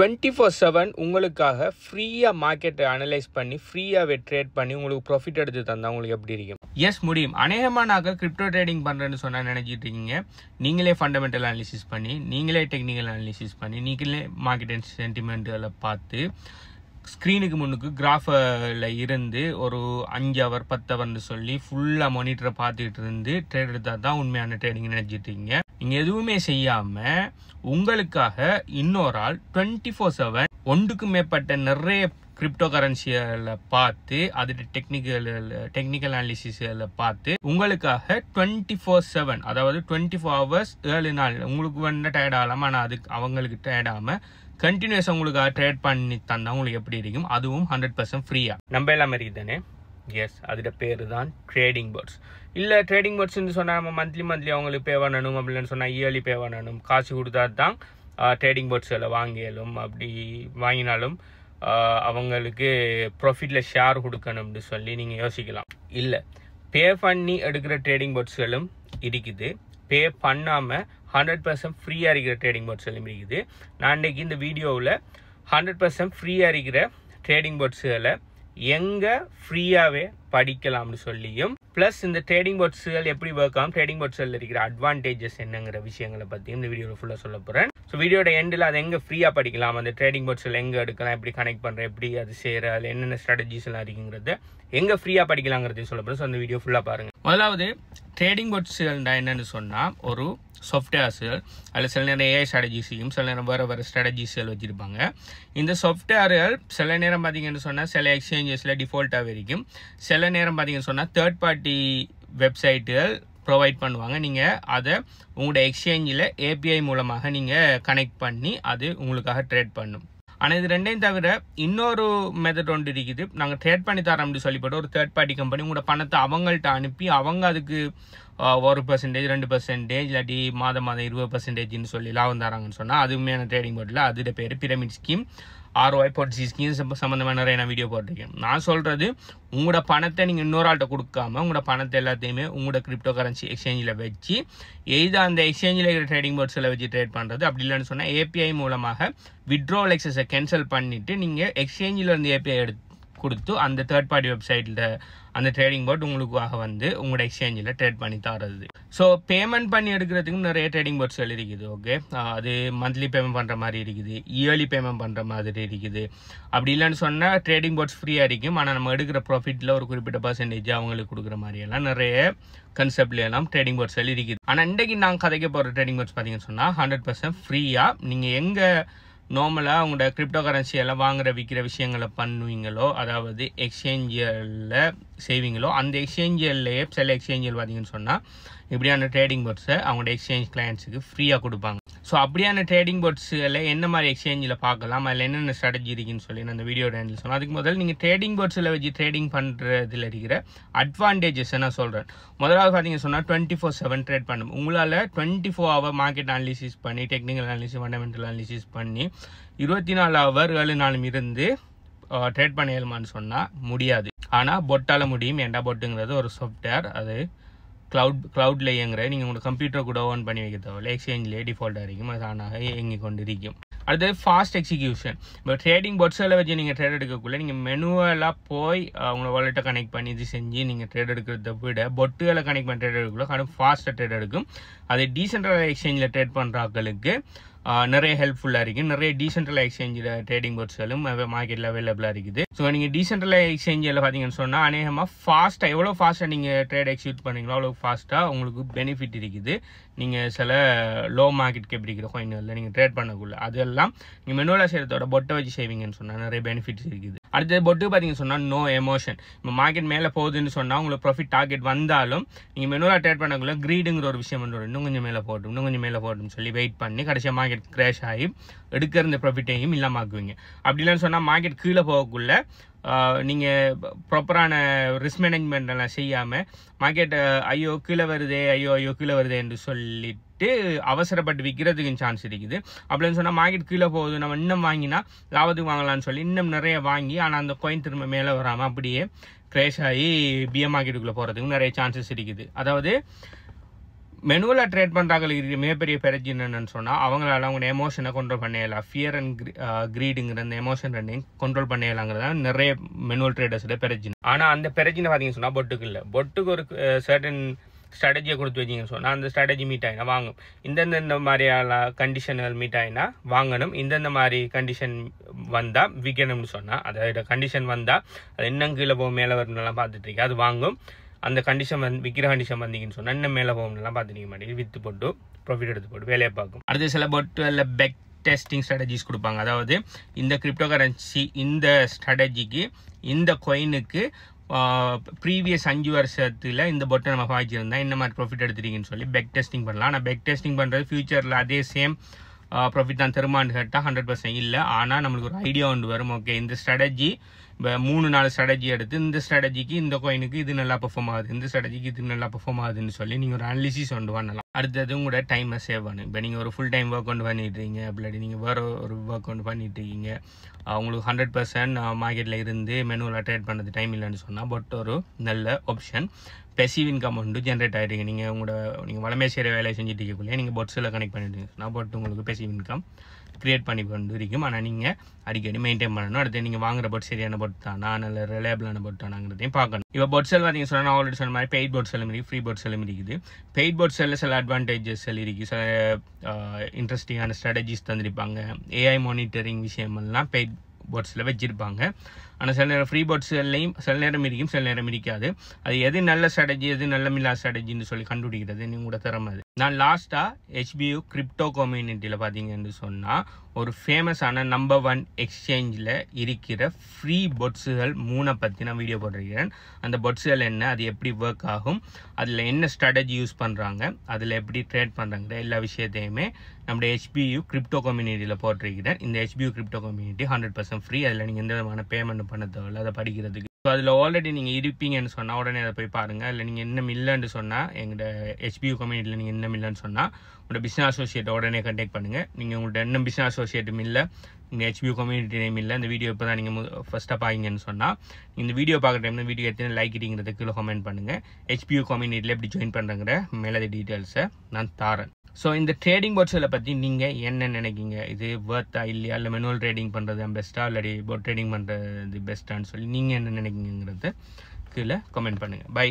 24/7 உங்களுக்காக ஃப்ரீயாக மார்க்கெட்டை அனலைஸ் பண்ணி ஃப்ரீயாகவே ட்ரேட் பண்ணி உங்களுக்கு ப்ராஃபிட் எடுத்து தந்தால் உங்களுக்கு எப்படி இருக்கும்? எஸ், முடியும். அநேகமாக நாங்கள் கிரிப்டோ ட்ரேடிங் பண்ணுறேன்னு சொன்னால் நினச்சிட்டு இருக்கீங்க. நீங்களே ஃபண்டமெண்டல் அனாலிசிஸ் பண்ணி, நீங்களே டெக்னிக்கல் அனாலிசிஸ் பண்ணி, நீங்களே மார்க்கெட் அண்ட் சென்டிமெண்ட்டுகளை பார்த்து ஸ்க்ரீனுக்கு முன்னுக்கு கிராஃபில் இருந்து ஒரு 5 ஹவர் 10 ஹவர்னு சொல்லி ஃபுல்லாக மானிட்டரை பார்த்துக்கிட்டு இருந்து ட்ரேட் எடுத்தால் தான் உண்மையான ட்ரேடிங் நினச்சிட்டு இருக்கீங்க. நீங்கள் எதுவுமே செய்யாமல் உங்களுக்காக இன்னொரு ஆள் 24/7 ஒன்றுக்கு மேற்பட்ட நிறைய கிரிப்டோ கரன்சிகளை பார்த்து அதோட டெக்னிக்கல் அனாலிசிஸ்களை பார்த்து உங்களுக்காக 24/7 அதாவது 24 ஹவர்ஸ் 7 நாள் உங்களுக்கு வந்து டயர்ட் ஆகலாம். ஆனால் அதுக்கு அவங்களுக்கு டயர்ட் ஆகாமல் கண்டினியூஸாக உங்களுக்காக ட்ரேட் பண்ணி தந்தால் உங்களுக்கு எப்படி இருக்கும்? அதுவும் 100% ஃப்ரீயாக. நம்ம எல்லாமே இருக்குது தானே? எஸ், அதோட பேர் தான் ட்ரேடிங் போர்ட்ஸ். இல்லை, ட்ரேடிங் போர்ட்ஸ்ன்னு சொன்னால் நம்ம மந்த்லி அவங்களுக்கு பே பண்ணணும், அப்படின்னு சொன்னால் இயர்லி பே பண்ணணும். காசு கொடுத்தா தான் ட்ரேடிங் போர்ட்ஸில் வாங்கியாலும், அப்படி வாங்கினாலும் அவங்களுக்கு ப்ராஃபிட்டில் ஷேர் கொடுக்கணும்னு சொல்லி நீங்கள் யோசிக்கலாம். இல்லை, பே பண்ணி எடுக்கிற ட்ரேடிங் போர்ட்ஸ்களும் இருக்குது, பே பண்ணாமல் 100% ஃப்ரீயாக இருக்கிற ட்ரேடிங் போர்ட்ஸ்களும் இருக்குது. நான் இன்றைக்கி இந்த வீடியோவில் 100% ஃப்ரீயாக இருக்கிற ட்ரேடிங் போர்ட்ஸுகளை எங்கே ஃப்ரீயாகவே படிக்கலாம்னு சொல்லியும், ப்ளஸ் இந்த ட்ரேடிங் போர்ட்ஸுகள் எப்படி ஒர்க் ஆகும், ட்ரேடிங் போர்ட்ஸில் இருக்கிற அட்வான்டேஜஸ் என்னங்கிற விஷயங்களை பற்றி இந்த வீடியோவில் ஃபுல்லாக சொல்ல போகிறேன். ஸோ வீடியோட எண்டில் அதை எங்கே ஃப்ரீயாக படிக்கலாம், அந்த ட்ரேடிங் போர்ட்ஸில் எங்கே எடுக்கலாம், எப்படி கனெக்ட் பண்ணுறேன், எப்படி அது செய்கிற, அதில் என்னென்ன ஸ்ட்ராட்டஜிஸ் எல்லாம் இருக்குங்கிறத எங்கே ஃப்ரீயாக படிக்கலாங்கிறதையும் சொல்ல போகிறேன். ஸோ அந்த வீடியோ ஃபுல்லாக பாருங்கள். முதலாவது, ட்ரேடிங் போர்ட்ஸுகள்னா என்னென்னு சொன்னால் ஒரு சாஃப்ட்வேர்ஸுகள், அதில் சில நேரம் ஏஐ ஸ்ட்ராட்டஜிஸையும் சில நேரம் வேறு ஸ்ட்ராட்டஜிஸ்கள் வச்சுருப்பாங்க. இந்த சாஃப்ட்வேர்கள் சில நேரம் பார்த்தீங்கன்னு சொன்னால் சில எக்ஸ்சேஞ்சஸில் டிஃபால்ட்டாக இருக்கும். சில நேரம் பார்த்தீங்கன்னு சொன்னால் தேர்ட் பார்ட்டி வெப்சைட்டுகள் ப்ரொவைட் பண்ணுவாங்க. நீங்கள் அதை உங்களோட எக்ஸ்சேஞ்சில் ஏபிஐ மூலமாக நீங்கள் கனெக்ட் பண்ணி அது உங்களுக்காக ட்ரேட் பண்ணும். ஆனால் இது ரெண்டையும் தவிர இன்னொரு மெத்தட் ஒன்று இருக்குது. நாங்கள் ட்ரேட் பண்ணி தரோம்னு சொல்லிப்பட்டு ஒரு தேர்ட் பார்ட்டி கம்பெனி உங்களோட பணத்தை அவங்கள்ட்ட அனுப்பி அவங்க அதுக்கு 1% 2% இல்லாட்டி மாதம் 20% சொல்லி லாபம் தராங்கன்னு சொன்னால் அது உண்மையான ட்ரேடிங் போர்ட்டில் அதோட பேர் பிரமிட் ஸ்கீம், ROI பொட்சி ஸ்கீம் சம்மந்தமாக நிறைய நான் வீடியோ போட்டிருக்கேன். நான் சொல்கிறது, உங்களோட பணத்தை நீங்கள் இன்னொரு ஆள்கிட்ட கொடுக்காம உங்களோட பணத்தை எல்லாத்தையுமே உங்களோட கிரிப்டோ கரன்சி எக்ஸ்சேஞ்சில் வச்சு எய்தா அந்த எக்ஸ்சேஞ்சில் இருக்கிற ட்ரேடிங் போர்ட்ஸில் வச்சு ட்ரேட் பண்ணுறது. அப்படி இல்லைன்னு சொன்னால் ஏபிஐ மூலமாக வித்ட்ராவல் எக்ஸஸை கேன்சல் பண்ணிவிட்டு நீங்கள் எக்ஸ்சேஞ்சில் இருந்து ஏபிஐ கொடுத்து அந்த தேர்ட் பார்ட்டி வெப்சைட்டில் அந்த ட்ரேடிங் போர்ட் உங்களுக்காக வந்து உங்களோட எக்ஸ்சேஞ்சில் ட்ரேட் பண்ணி தரது. ஸோ பேமெண்ட் பண்ணி எடுக்கிறதுக்கும் நிறைய ட்ரேடிங் போர்ட்ஸ்கள் இருக்குது. ஓகே, அது மந்த்லி பேமெண்ட் பண்ணுற மாதிரி இருக்குது, இயர்லி பேமெண்ட் பண்ணுற மாதிரி இருக்குது. அப்படி இல்லைன்னு சொன்னால் ட்ரேடிங் போர்ட்ஸ் ஃப்ரீயாக இருக்கும். ஆனால் நம்ம எடுக்கிற ப்ராஃபிட்டில் ஒரு குறிப்பிட்ட பர்சன்டேஜ் அவங்களுக்கு கொடுக்குற மாதிரியெல்லாம் நிறைய கன்செப்ட்ல எல்லாம் ட்ரேடிங் போர்ட்ஸ்கள் இருக்குது. ஆனால் இன்றைக்கு நாங்கள் கதைக்க போகிற ட்ரேடிங் போர்ட்ஸ் பார்த்தீங்கன்னு சொன்னால் 100% ஃப்ரீயாக நீங்கள் எங்கே நார்மலாக உங்களோட கிரிப்டோ கரன்சி எல்லாம் வாங்குற விற்கிற விஷயங்களை பண்ணுவீங்களோ, அதாவது எக்ஸ்சேஞ்சில் செய்வீங்களோ, அந்த எக்ஸ்சேஞ்சிலேயே சில எக்ஸ்சேஞ்சில் பார்த்தீங்கன்னு சொன்னால் இப்படியான ட்ரேடிங் போர்ட்ஸை அவங்களோட எக்ஸ்சேஞ்ச் கிளையண்ட்ஸுக்கு ஃப்ரீயாக கொடுப்பாங்க. ஸோ அப்படியான ட்ரேடிங் போர்ட்ஸில் என்ன மாதிரி எக்ஸ்சேஞ்சில் பார்க்கலாம், அதில் என்னென்ன ஸ்ட்ராட்டஜி இருக்குன்னு சொல்லி நான் அந்த வீடியோ ஹேண்டில் சொன்னேன். அதுக்கு முதல்ல நீங்கள் ட்ரேடிங் போர்ட்ஸில் வச்சு ட்ரேடிங் பண்ணுறதுல இருக்கிற அட்வான்டேஜஸை நான் சொல்கிறேன். முதலாவது பார்த்தீங்கன்னு சொன்னால் 24/7 ட்ரேட் பண்ணும். உங்களால் 24 ஹவர் மார்க்கெட் அனாலிசிஸ் பண்ணி, டெக்னிக்கல் அனாலிசிஸ், ஃபண்டமெண்டல் அனாலிசிஸ் பண்ணி 24 ஹவர் 7 நாளும் இருந்து ட்ரேட் பண்ண இயலுமான்னு சொன்னால் முடியாது. ஆனால் பொட்டால் முடியும். ஏண்டா பொட்டுங்கிறது ஒரு சாஃப்ட்வேர், அது க்ளவுட்ல இயங்குற, நீங்கள் உங்களோட கம்ப்யூட்டர் கூட ஓன் பண்ணி வைக்க தேவையில்லை, எக்ஸ்சேஞ்சிலே டிஃபால்ட்டாக இருக்கும், அது தானாக இயங்கி கொண்டு இருக்கும். அடுத்தது ஃபாஸ்ட் எக்ஸிக்யூஷன். இப்போ ட்ரேடிங் போர்ட்ஸில் வச்சு நீங்கள் ட்ரேட் எடுக்கக்குள்ளே நீங்கள் மெனுவலாக போய் உங்களை வாலெட்டை கனெக்ட் பண்ணி இது செஞ்சு நீங்கள் ட்ரேட் எடுக்கிறத விட பொட்டுகளை கனெக்ட் பண்ணி ட்ரேட் எடுக்கக்குள்ள ஃபாஸ்ட்டாக ட்ரேட் எடுக்கும். அது டீசென்ட்ரலைஸ் எக்ஸ்சேஞ்சில் ட்ரேட் பண்ணுறாங்களுக்கு நிறைய ஹெல்ப்ஃபுல்லாக இருக்குது. நிறைய டீசென்ட்ரலைஸ் எக்ஸ்சேஞ்சில் ட்ரேடிங் போர்ட்ஸ்களும் மார்க்கெட்டில் அவைலபிளாக இருக்குது. ஸோ நீங்கள் டீசென்ட்ரலைஸ் எக்ஸ்சேஞ்சில் பார்த்தீங்கன்னு சொன்னால் அநேகமாக ஃபாஸ்ட்டாக எவ்வளோ ஃபாஸ்ட்டாக நீங்கள் ட்ரேட் எக்ஸிக்யூட் பண்ணுறீங்களோ அவ்வளோ ஃபாஸ்ட்டாக உங்களுக்கு பெனிஃபிட் இருக்குது. நீங்கள் சில லோ மார்க்கெட் கேப் இருக்கிற காயின்களில் நீங்கள் ட்ரேட் பண்ணக்குள்ள அதெல்லாம் நீங்கள் மெனுவலாக செய்கிறதோட பொட்டை வச்சு செய்வீங்கன்னு சொன்னால் நிறைய பெனிஃபிட்ஸ் இருக்குது. அடுத்தது பொட்டு பார்த்தீங்கன்னு சொன்னால் நோ எமோஷன். இப்போ மார்க்கெட் மேலே போகுதுன்னு சொன்னால் உங்களுக்கு ப்ராஃபிட் டார்கெட் வந்தாலும் நீங்கள் மெனுவலாக ட்ரேட் பண்ணக்குள்ள க்ரீடுங்கிற ஒரு விஷயம் வந்து இன்னும் கொஞ்சம் மேலே போகட்டும் சொல்லி வெயிட் பண்ணி கடைசியாக மார்க்கெட் கிராஷ் ஆகி எடுக்கிற இந்த ப்ராஃபிட்டையும் இல்லாமல் ஆக்குவீங்க. அப்படி இல்லைன்னு சொன்னால் மார்க்கெட் கீழே போகக்குள்ள நீங்கள் ப்ராப்பரான ரிஸ்க் மேனேஜ்மெண்ட் எல்லாம் செய்யாமல் மார்க்கெட் ஐயோ கீழே வருதே என்று சொல்லிட்டு அவசரப்பட்டு விற்கிறதுக்கு சான்ஸ் இருக்குது. அப்படின்னு சொன்னால் மார்க்கெட் கீழே போகுது, நம்ம இன்னும் வாங்கினா லாபத்துக்கு வாங்கலாம்னு சொல்லி இன்னும் நிறைய வாங்கி ஆனால் அந்த காயின் திரும்ப மேலே வராமல் அப்படியே கிராஷ் ஆகி பிஎம் மார்க்கெட்டுக்குள்ளே போகிறதுக்கு நிறைய சான்சஸ் இருக்குது. அதாவது மெனுவில் ட்ரேட் பண்ணுறாங்களுக்கு மிகப்பெரிய பிரச்சனை என்னன்னு சொன்னால் அவங்களால அவங்க எமோஷனை கண்ட்ரோல் பண்ணிடலாம். ஃபியர் அண்ட் கிரீடுங்கிற அந்த எமோஷன் ரெண்டையும் கண்ட்ரோல் பண்ணிடலாங்கிறது தான் நிறைய மெனுவல் ட்ரேடர்ஸோட பிரச்சனை. ஆனால் அந்த பிரச்சனை பார்த்தீங்கன்னு சொன்னால் பொட்டுக்கு இல்லை. பொட்டுக்கு ஒரு சர்டன் ஸ்ட்ராட்டஜியை கொடுத்து வச்சிங்கன்னு சொன்னால் அந்த ஸ்ட்ராட்டஜி மீட் ஆகினா வாங்கும். இந்தந்த மாதிரியான கண்டிஷன்கள் மீட் ஆகினா வாங்கணும். இந்தந்த மாதிரி கண்டிஷன் வந்தால் விற்கணும்னு சொன்னால் அதோட கண்டிஷன் வந்தால் அது இன்னும் கீழே போகும் மேலே வரணும்லாம் பார்த்துட்டு இருக்கு, அது வாங்கும். அந்த கண்டிஷன் விற்கிற கண்டிஷன் வந்தீங்கன்னு சொன்னால் இன்னும் மேலே போகணும்லாம் பார்த்துட்டு மாட்டேங்குது, விற்று போட்டு ப்ராஃபிட் எடுத்து போட்டு வேலையை பார்க்கும். அடுத்து சில பொட்டுல பெக் டெஸ்டிங் ஸ்ட்ராட்டஜிஸ் கொடுப்பாங்க. அதாவது இந்த கிரிப்டோ கரன்சி இந்த ஸ்ட்ராட்டஜிக்கு இந்த காயினுக்கு ப்ரீவியஸ் 5 வருஷத்தில் இந்த பொட்டை நம்ம வாங்கியிருந்தா இந்த மாதிரி ப்ராஃபிட் எடுத்துட்டீங்கன்னு சொல்லி பெக் டெஸ்டிங் பண்ணலாம். ஆனால் பெக் டெஸ்டிங் பண்ணுறது ஃபியூச்சரில் அதே சேம் ப்ராஃபிட் தான் தருமான்னு கேட்டால் 100% இல்லை. ஆனால் நம்மளுக்கு ஒரு ஐடியா ஒன்று வரும். ஓகே, இந்த ஸ்ட்ராட்டஜி இப்போ 3-4 ஸ்ட்ராட்டஜி எடுத்து இந்த ஸ்ட்ராட்டஜிக்கு இந்த காயினுக்கு இது நல்லா பெர்ஃபார்ம் ஆகுது, இந்த ஸ்ட்ராட்டஜிக்கு இது நல்லா பெர்ஃபார்ம் ஆகுதுன்னு சொல்லி நீங்கள் ஒரு அனாலிசிஸ் ஒன்று பண்ணலாம். அடுத்தது உங்களோட டைமை சேவ் பண்ணும். இப்போ நீங்கள் ஒரு ஃபுல் டைம் ஒர்க் ஒன்று பண்ணிட்டுருக்கீங்க, அப்படி நீங்கள் வேறு ஒரு ஒர்க் ஒன்று பண்ணிட்டு இருக்கீங்க, உங்களுக்கு 100% மார்க்கெட்டில் இருந்து மெனுவில் ட்ரேட் பண்ணுறது டைம் இல்லைன்னு சொன்னால் பட் ஒரு நல்ல ஆப்ஷன். பெசிவ் இன்கம் வந்து ஜென்ரேட் ஆகிடுங்க. நீங்கள் வளமே செய்கிற வேலையை செஞ்சுட்டு இருக்கக்குள்ளே நீங்கள் பொட்ஸில் கனெக்ட் பண்ணிட்டு பட் உங்களுக்கு பெசிவ் இன்கம் க்ரியேட் பண்ணி கொண்டு இருக்கும். ஆனால் நீங்கள் அடிக்கடி மெயின்டைன் பண்ணணும். அடுத்து நீங்கள் வாங்குற பொட் சரியான பொட் தானா, நல்ல ரிலையபிளான பொட் தானாங்கிறதையும் பார்க்கணும். இப்போ பொட் செல் பார்த்தீங்கன்னு சொன்னால் நான் ஆல்ரெடி சொன்ன மாதிரி பெய்ட் பொட் செல்லும் இருக்குது, ஃப்ரீ பொட் செல்லும் இருக்குது. பெய்ட் பொட் செல்லில் சில அட்வான்டேஜஸ் இருக்குது, சில இன்ட்ரெஸ்டிங்கான ஸ்ட்ராட்டஜிஸ் தந்திருப்பாங்க. ஏஐ மானிட்டரிங் விஷயமெல்லாம் பெய்ட் பொட்ஸில் வச்சுருப்பாங்க. ஆனால் சில நேரம் ஃப்ரீ பொட்ஸ்லையும் சில நேரம் இருக்கும், சில நேரம் இருக்காது. அது எது நல்ல ஸ்ட்ராட்டஜி எது நல்ல மில்லா ஸ்ட்ராட்டஜின்னு சொல்லி கண்டுபிடிக்கிறது நீங்கள் கூட திறமை. நான் லாஸ்ட்டாக HBU கிரிப்டோ கம்யூனிட்டியில் பார்த்தீங்கன்னு சொன்னால் ஒரு ஃபேமஸான நம்பர் 1 எக்ஸ்சேஞ்சில் இருக்கிற ஃப்ரீ பொட்ஸுகள் 3 பற்றி நான் வீடியோ போட்டிருக்கிறேன். அந்த பொட்ஸுகள் என்ன, அது எப்படி ஒர்க் ஆகும், அதில் என்ன ஸ்ட்ராட்டஜி யூஸ் பண்ணுறாங்க, அதில் எப்படி ட்ரேட் பண்ணுறாங்கிற எல்லா விஷயத்தையுமே நம்முடைய HBU கிரிப்டோ கம்யூனிட்டியில் போட்டிருக்கிறேன். இந்த HBU கிரிப்டோ கம்யூனிட்டி 100% ஃப்ரீ. அதில் நீங்கள் எந்த விதமான பேமெண்ட் பண்ண தேவையில்லை அதை படிக்கிறதுக்கு. ஸோ அதில் ஆல்ரெடி நீங்கள் இருப்பீங்கன்னு சொன்னால் உடனே அதை போய் பாருங்கள். இல்லை நீங்கள் இன்னும் இல்லைன்னு சொன்னால் எங்களோட HBU கம்யூனிட்டியில் நீங்கள் இன்னும் இல்லைன்னு சொன்னால் உங்களோட பிஸ்னஸ் அசோசியேட்டை உடனே கான்டாக்ட் பண்ணுங்கள். நீங்கள் உங்கள்கிட்ட இன்னும் பிஸ்னஸ் அசோசியேட்டும் இல்லை, இந்த HBU கம்யூனிட்டி நேம் இல்லை, இந்த வீடியோ இப்போ தான் நீங்கள் ஃபஸ்ட்டாக பாருங்கன்னு சொன்னால் இந்த வீடியோ பார்க்குற டைம் வீடியோ எத்தனை லைக் இட்டிங்கிறத கீழே கமெண்ட் பண்ணுங்கள். HBU கம்யூனிட்டியில் எப்படி ஜாயின் பண்ணுறங்கிற மேலே டீட்டெயில்ஸை நான் தாரேன். ஸோ இந்த ட்ரேடிங் பொட்ஸில் பற்றி நீங்கள் என்ன நினைக்கிங்க? இது வர்த்தா இல்லையா, இல்லை மெனுவல் ட்ரேடிங் பண்ணுறது பெஸ்ட்டாக, இல்லாட்டி பொட் ட்ரேடிங் பண்ணுறது பெஸ்ட்டான்னு சொல்லி நீங்கள் என்ன நினைக்கிங்கிறது கீழே கமெண்ட் பண்ணுங்கள். பை.